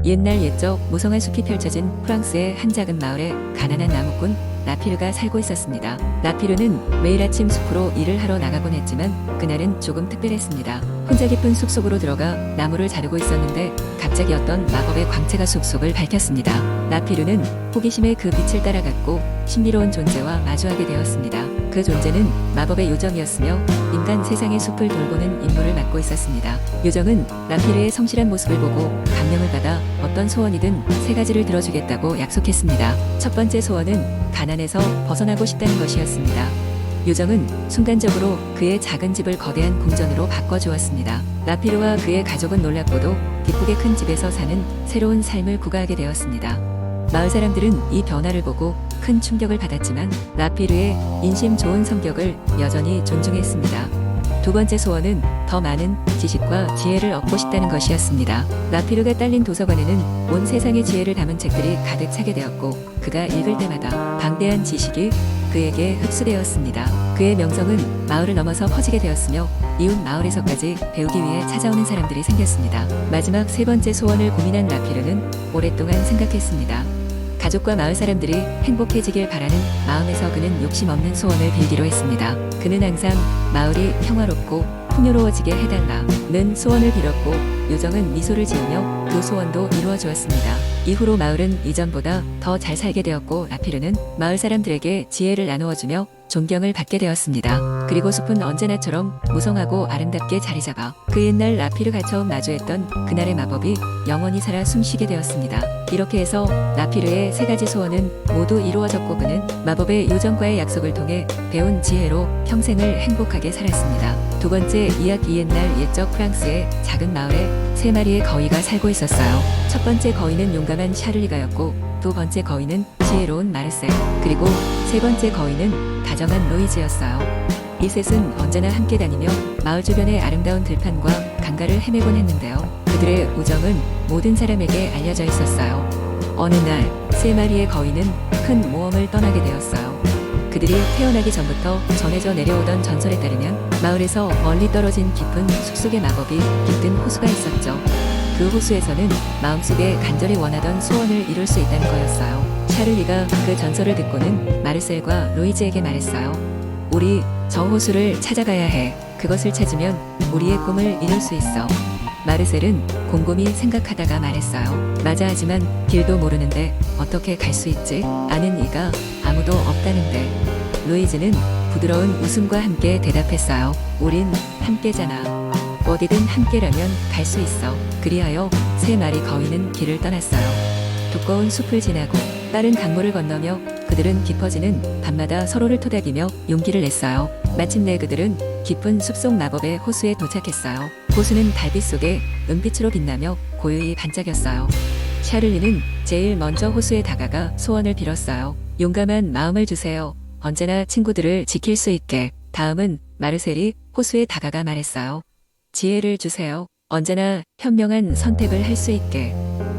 옛날 옛적 무성한 숲이 펼쳐진 프랑스의 한 작은 마을에 가난한 나무꾼 라피르가 살고 있었습니다. 라피르는 매일 아침 숲으로 일을 하러 나가곤 했지만 그날은 조금 특별했습니다. 혼자 깊은 숲속으로 들어가 나무를 자르고 있었는데 갑자기 어떤 마법의 광채가 숲속을 밝혔습니다. 라피르는 호기심에 그 빛을 따라갔고 신비로운 존재와 마주하게 되었습니다. 그 존재는 마법의 요정이었으며 인간 세상의 숲을 돌보는 임무를 맡고 있었습니다. 요정은 라피르의 성실한 모습을 보고 감명을 받아 어떤 소원이든 3가지를 들어주겠다고 약속했습니다. 첫 번째 소원은 가난에서 벗어나고 싶다는 것이었습니다. 요정은 순간적으로 그의 작은 집을 거대한 궁전으로 바꿔주었습니다. 라피르와 그의 가족은 놀랍고도 기쁘게 큰 집에서 사는 새로운 삶을 구가하게 되었습니다. 마을 사람들은 이 변화를 보고 큰 충격을 받았지만 라피르의 인심 좋은 성격을 여전히 존중했습니다. 두 번째 소원은 더 많은 지식과 지혜를 얻고 싶다는 것이었습니다. 라피르가 딸린 도서관에는 온 세상의 지혜를 담은 책들이 가득 차게 되었고 그가 읽을 때마다 방대한 지식이 그에게 흡수되었습니다. 그의 명성은 마을을 넘어서 퍼지게 되었으며 이웃 마을에서까지 배우기 위해 찾아오는 사람들이 생겼습니다. 마지막 3번째 소원을 고민한 라피르는 오랫동안 생각했습니다. 가족과 마을 사람들이 행복해지길 바라는 마음에서 그는 욕심 없는 소원을 빌기로 했습니다. 그는 항상 마을이 평화롭고 풍요로워지게 해달라는 소원을 빌었고 요정은 미소를 지으며 그 소원도 이루어 주었습니다. 이후로 마을은 이전보다 더 잘 살게 되었고 라피르는 마을 사람들에게 지혜를 나누어주며 존경을 받게 되었습니다. 그리고 숲은 언제나처럼 무성하고 아름답게 자리 잡아 그 옛날 라피르가 처음 마주했던 그날의 마법이 영원히 살아 숨쉬게 되었습니다. 이렇게 해서 라피르의 3가지 소원은 모두 이루어졌고 그는 마법의 요정과의 약속을 통해 배운 지혜로 평생을 행복하게 살았습니다. 두 번째 이야기 옛날 옛적 프랑스의 작은 마을에 3마리의 거위가 살고 있었어요. 첫 번째 거위는 용감한 샤를리가였고 두 번째 거위는 지혜로운 마르셀 그리고 3번째 거위는 다정한 로이즈였어요. 이 셋은 언제나 함께 다니며 마을 주변의 아름다운 들판과 강가를 헤매곤 했는데요. 그들의 우정은 모든 사람에게 알려져 있었어요. 어느 날 3마리의 거위는 큰 모험을 떠나게 되었어요. 그들이 태어나기 전부터 전해져 내려오던 전설에 따르면 마을에서 멀리 떨어진 깊은 숲속의 마법이 깃든 호수가 있었죠. 그 호수에서는 마음속에 간절히 원하던 소원을 이룰 수 있다는 거였어요. 샤를리가 그 전설을 듣고는 마르셀과 로이즈에게 말했어요. 우리 저 호수를 찾아가야 해. 그것을 찾으면 우리의 꿈을 이룰 수 있어. 마르셀은 곰곰이 생각하다가 말했어요. 맞아 하지만 길도 모르는데 어떻게 갈 수 있지? 아는 이가 아무도 없다는데. 로이즈는 부드러운 웃음과 함께 대답했어요. 우린 함께잖아. 어디든 함께라면 갈 수 있어. 그리하여 3마리 거위는 길을 떠났어요. 두꺼운 숲을 지나고 빠른 강물을 건너며 그들은 깊어지는 밤마다 서로를 토닥이며 용기를 냈어요. 마침내 그들은 깊은 숲속 마법의 호수에 도착했어요. 호수는 달빛 속에 은빛으로 빛나며 고요히 반짝였어요. 샤를리는 제일 먼저 호수에 다가가 소원을 빌었어요. 용감한 마음을 주세요. 언제나 친구들을 지킬 수 있게. 다음은 마르셀이 호수에 다가가 말했어요. 지혜를 주세요. 언제나 현명한 선택을 할 수 있게.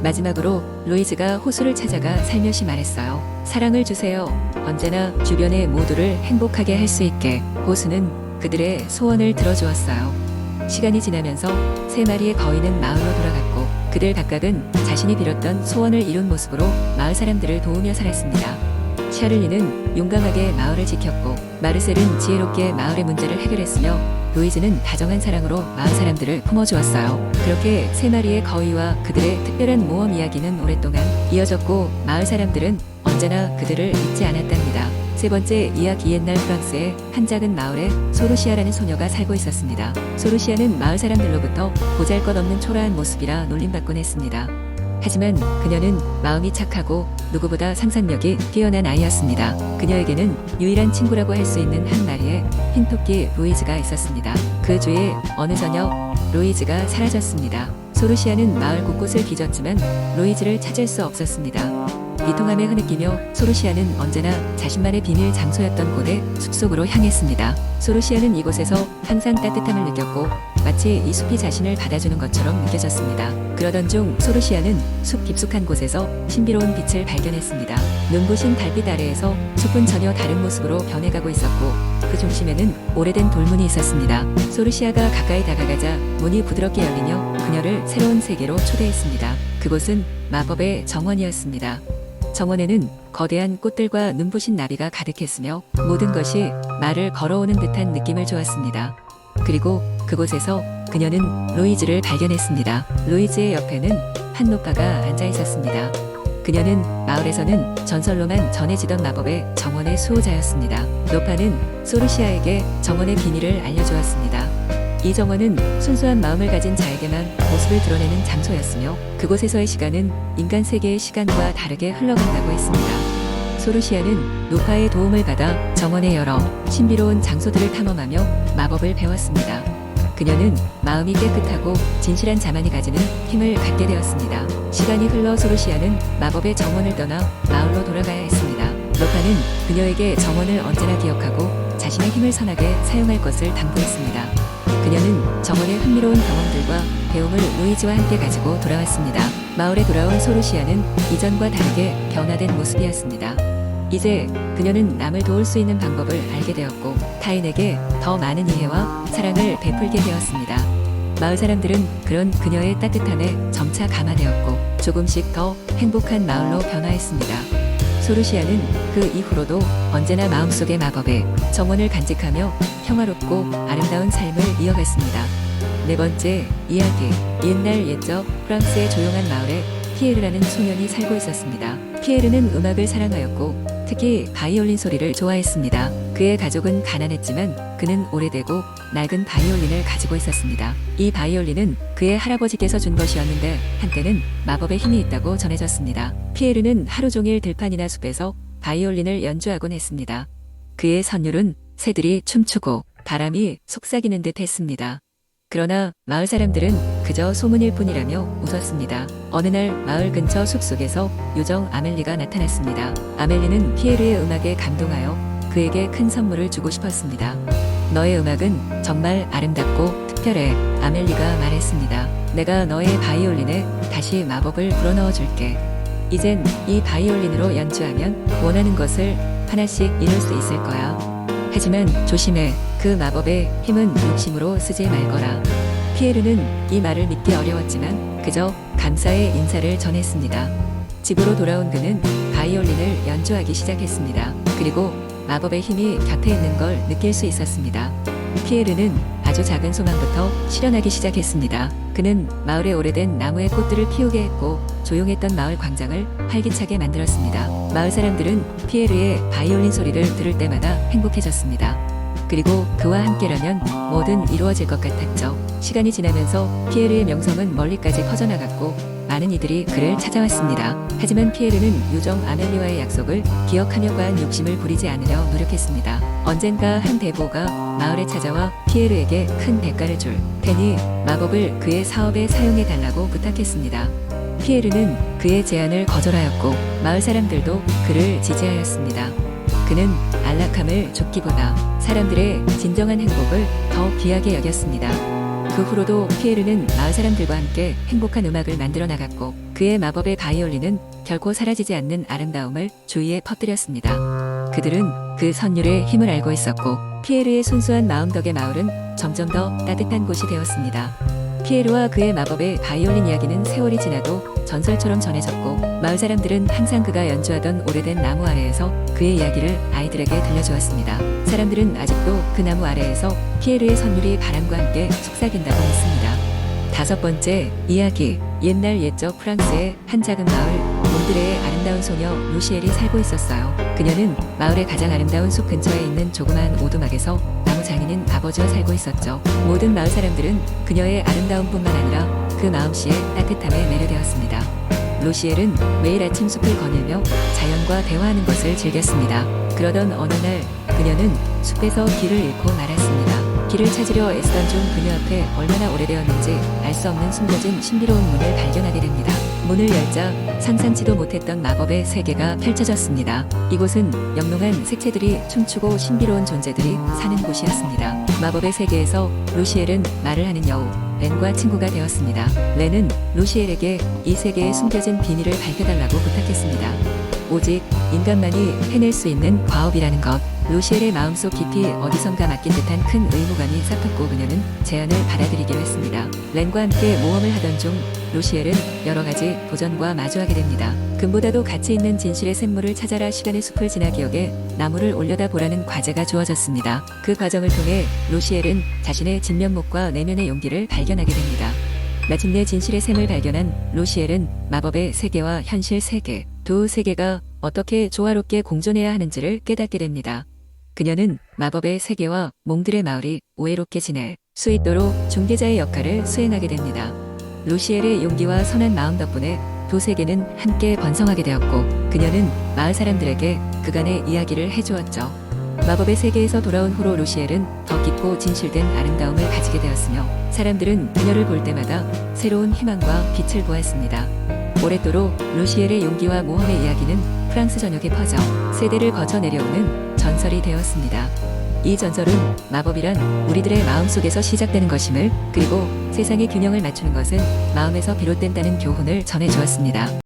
마지막으로 로이즈가 호수를 찾아가 살며시 말했어요. 사랑을 주세요. 언제나 주변의 모두를 행복하게 할 수 있게. 호수는 그들의 소원을 들어주었어요. 시간이 지나면서 3마리의 거위는 마을로 돌아갔고 그들 각각은 자신이 빌었던 소원을 이룬 모습으로 마을 사람들을 도우며 살았습니다. 샤를리는 용감하게 마을을 지켰고 마르셀은 지혜롭게 마을의 문제를 해결했으며 로이즈는 다정한 사랑으로 마을 사람들을 품어주었어요. 그렇게 3마리의 거위와 그들의 특별한 모험 이야기는 오랫동안 이어졌고 마을 사람들은 언제나 그들을 잊지 않았답니다. 3번째 이야기 옛날 프랑스의 한 작은 마을에 소르시아라는 소녀가 살고 있었습니다. 소르시아는 마을 사람들로부터 보잘것없는 초라한 모습이라 놀림받곤 했습니다. 하지만 그녀는 마음이 착하고 누구보다 상상력이 뛰어난 아이였습니다. 그녀에게는 유일한 친구라고 할 수 있는 한 마리의 흰토끼 로이즈가 있었습니다. 그 주에 어느 저녁 로이즈가 사라졌습니다. 소르시아는 마을 곳곳을 뒤졌지만 로이즈를 찾을 수 없었습니다. 비통함에 흐느끼며 소르시아는 언제나 자신만의 비밀 장소였던 곳에 숲속으로 향했습니다. 소르시아는 이곳에서 항상 따뜻함을 느꼈고 마치 이 숲이 자신을 받아주는 것처럼 느껴졌습니다. 그러던 중 소르시아는 숲 깊숙한 곳에서 신비로운 빛을 발견했습니다. 눈부신 달빛 아래에서 숲은 전혀 다른 모습으로 변해가고 있었고 그 중심에는 오래된 돌문이 있었습니다. 소르시아가 가까이 다가가자 문이 부드럽게 열리며 그녀를 새로운 세계로 초대했습니다. 그곳은 마법의 정원이었습니다. 정원에는 거대한 꽃들과 눈부신 나비가 가득했으며 모든 것이 말을 걸어오는 듯한 느낌을 주었습니다. 그리고 그곳에서 그녀는 루이즈를 발견했습니다. 루이즈의 옆에는 한 노파가 앉아 있었습니다. 그녀는 마을에서는 전설로만 전해지던 마법의 정원의 수호자였습니다. 노파는 소르시아에게 정원의 비밀을 알려주었습니다. 이 정원은 순수한 마음을 가진 자에게만 모습을 드러내는 장소였으며 그곳에서의 시간은 인간 세계의 시간과 다르게 흘러간다고 했습니다. 소르시아는 노파의 도움을 받아 정원의 여러 신비로운 장소들을 탐험하며 마법을 배웠습니다. 그녀는 마음이 깨끗하고 진실한 자만이 가지는 힘을 갖게 되었습니다. 시간이 흘러 소르시아는 마법의 정원을 떠나 마을로 돌아가야 했습니다. 노파는 그녀에게 정원을 언제나 기억하고 자신의 힘을 선하게 사용할 것을 당부했습니다. 그녀는 정원의 흥미로운 경험들과 배움을 루이즈와 함께 가지고 돌아왔습니다. 마을에 돌아온 소르시아는 이전과 다르게 변화된 모습이었습니다. 이제 그녀는 남을 도울 수 있는 방법을 알게 되었고 타인에게 더 많은 이해와 사랑을 베풀게 되었습니다. 마을 사람들은 그런 그녀의 따뜻함에 점차 감화되었고 조금씩 더 행복한 마을로 변화했습니다. 소르시아는 그 이후로도 언제나 마음속의 마법의 정원을 간직하며 평화롭고 아름다운 삶을 이어갔습니다. 네 번째 이야기. 옛날 옛적 프랑스의 조용한 마을에 피에르라는 소년이 살고 있었습니다. 피에르는 음악을 사랑하였고 특히 바이올린 소리를 좋아했습니다. 그의 가족은 가난했지만 그는 오래되고 낡은 바이올린을 가지고 있었습니다. 이 바이올린은 그의 할아버지께서 준 것이었는데 한때는 마법의 힘이 있다고 전해졌습니다. 피에르는 하루 종일 들판이나 숲에서 바이올린을 연주하곤 했습니다. 그의 선율은 새들이 춤추고 바람이 속삭이는 듯 했습니다. 그러나 마을 사람들은 그저 소문일 뿐이라며 웃었습니다. 어느 날 마을 근처 숲속에서 요정 아멜리가 나타났습니다. 아멜리는 피에르의 음악에 감동하여 그에게 큰 선물을 주고 싶었습니다. 너의 음악은 정말 아름답고 특별해. 아멜리가 말했습니다. 내가 너의 바이올린에 다시 마법을 불어넣어 줄게. 이젠 이 바이올린으로 연주하면 원하는 것을 하나씩 이룰 수 있을 거야. 하지만 조심해. 그 마법의 힘은 욕심으로 쓰지 말거라. 피에르는 이 말을 믿기 어려웠지만 그저 감사의 인사를 전했습니다. 집으로 돌아온 그는 바이올린을 연주하기 시작했습니다. 그리고 마법의 힘이 곁에 있는 걸 느낄 수 있었습니다. 피에르는 아주 작은 소망부터 실현하기 시작했습니다. 그는 마을의 오래된 나무의 꽃들을 피우게 했고 조용했던 마을 광장을 활기차게 만들었습니다. 마을 사람들은 피에르의 바이올린 소리를 들을 때마다 행복해졌습니다. 그리고 그와 함께라면 뭐든 이루어질 것 같았죠. 시간이 지나면서 피에르의 명성은 멀리까지 퍼져나갔고 많은 이들이 그를 찾아왔습니다. 하지만 피에르는 요정 아멜리와의 약속을 기억하려고 한 욕심을 부리지 않으려 노력했습니다. 언젠가 한 대보가 마을에 찾아와 피에르에게 큰 대가를 줄 테니 마법을 그의 사업에 사용해달라고 부탁했습니다. 피에르는 그의 제안을 거절하였고 마을 사람들도 그를 지지하였습니다. 그는 안락함을 쫓기보다 사람들의 진정한 행복을 더 귀하게 여겼습니다. 그 후로도 피에르는 마을 사람들과 함께 행복한 음악을 만들어 나갔고 그의 마법의 바이올린은 결코 사라지지 않는 아름다움을 주위에 퍼뜨렸습니다. 그들은 그 선율의 힘을 알고 있었고 피에르의 순수한 마음 덕에 마을은 점점 더 따뜻한 곳이 되었습니다. 피에르와 그의 마법의 바이올린 이야기는 세월이 지나도 전설처럼 전해졌고 마을 사람들은 항상 그가 연주하던 오래된 나무 아래에서 그의 이야기를 아이들에게 들려주었습니다. 사람들은 아직도 그 나무 아래에서 피에르의 선율이 바람과 함께 속삭인다고 했습니다. 다섯 번째 이야기. 옛날 옛적 프랑스의 한 작은 마을 몬드레의 아름다운 소녀 루시엘이 살고 있었어요. 그녀는 마을의 가장 아름다운 숲 근처에 있는 조그마한 오두막에서 나무 장인인 아버지와 살고 있었죠. 모든 마을 사람들은 그녀의 아름다움뿐만 아니라 그 마음씨의 따뜻함에 매료되었습니다. 루시엘은 매일 아침 숲을 거닐며 자연과 대화하는 것을 즐겼습니다. 그러던 어느 날 그녀는 숲에서 길을 잃고 말았습니다. 길을 찾으려 애쓰던 중 그녀 앞에 얼마나 오래되었는지 알 수 없는 숨겨진 신비로운 문을 발견하게 됩니다. 문을 열자 상상치도 못했던 마법의 세계가 펼쳐졌습니다. 이곳은 영롱한 색채들이 춤추고 신비로운 존재들이 사는 곳이었습니다. 마법의 세계에서 루시엘은 말을 하는 여우 렌과 친구가 되었습니다. 렌은 루시엘에게 이 세계에 숨겨진 비밀을 밝혀달라고 부탁했습니다. 오직 인간만이 해낼 수 있는 과업이라는 것. 루시엘의 마음속 깊이 어디선가 맡긴 듯한 큰 의무감이 싹텄고 그녀는 제안을 받아들이기로 했습니다. 렌과 함께 모험을 하던 중 루시엘은 여러 가지 도전과 마주하게 됩니다. 금보다도 가치 있는 진실의 샘물을 찾아라. 시간의 숲을 지나 기억에 나무를 올려다 보라는 과제가 주어졌습니다. 그 과정을 통해 루시엘은 자신의 진면목과 내면의 용기를 발견하게 됩니다. 마침내 진실의 샘을 발견한 루시엘은 마법의 세계와 현실 세계, 두 세계가 어떻게 조화롭게 공존해야 하는지를 깨닫게 됩니다. 그녀는 마법의 세계와 몽들의 마을이 우애롭게 지낼 수 있도록 중개자의 역할을 수행하게 됩니다. 루시엘의 용기와 선한 마음 덕분에 두 세계는 함께 번성하게 되었고 그녀는 마을 사람들에게 그간의 이야기를 해주었죠. 마법의 세계에서 돌아온 후로 루시엘은 더 깊고 진실된 아름다움을 가지게 되었으며 사람들은 그녀를 볼 때마다 새로운 희망과 빛을 보았습니다. 오랫도록 루시엘의 용기와 모험의 이야기는 프랑스 전역에 퍼져 세대를 거쳐 내려오는 전설이 되었습니다. 이 전설은 마법이란 우리들의 마음속에서 시작되는 것임을, 그리고 세상의 균형을 맞추는 것은 마음에서 비롯된다는 교훈을 전해주었습니다.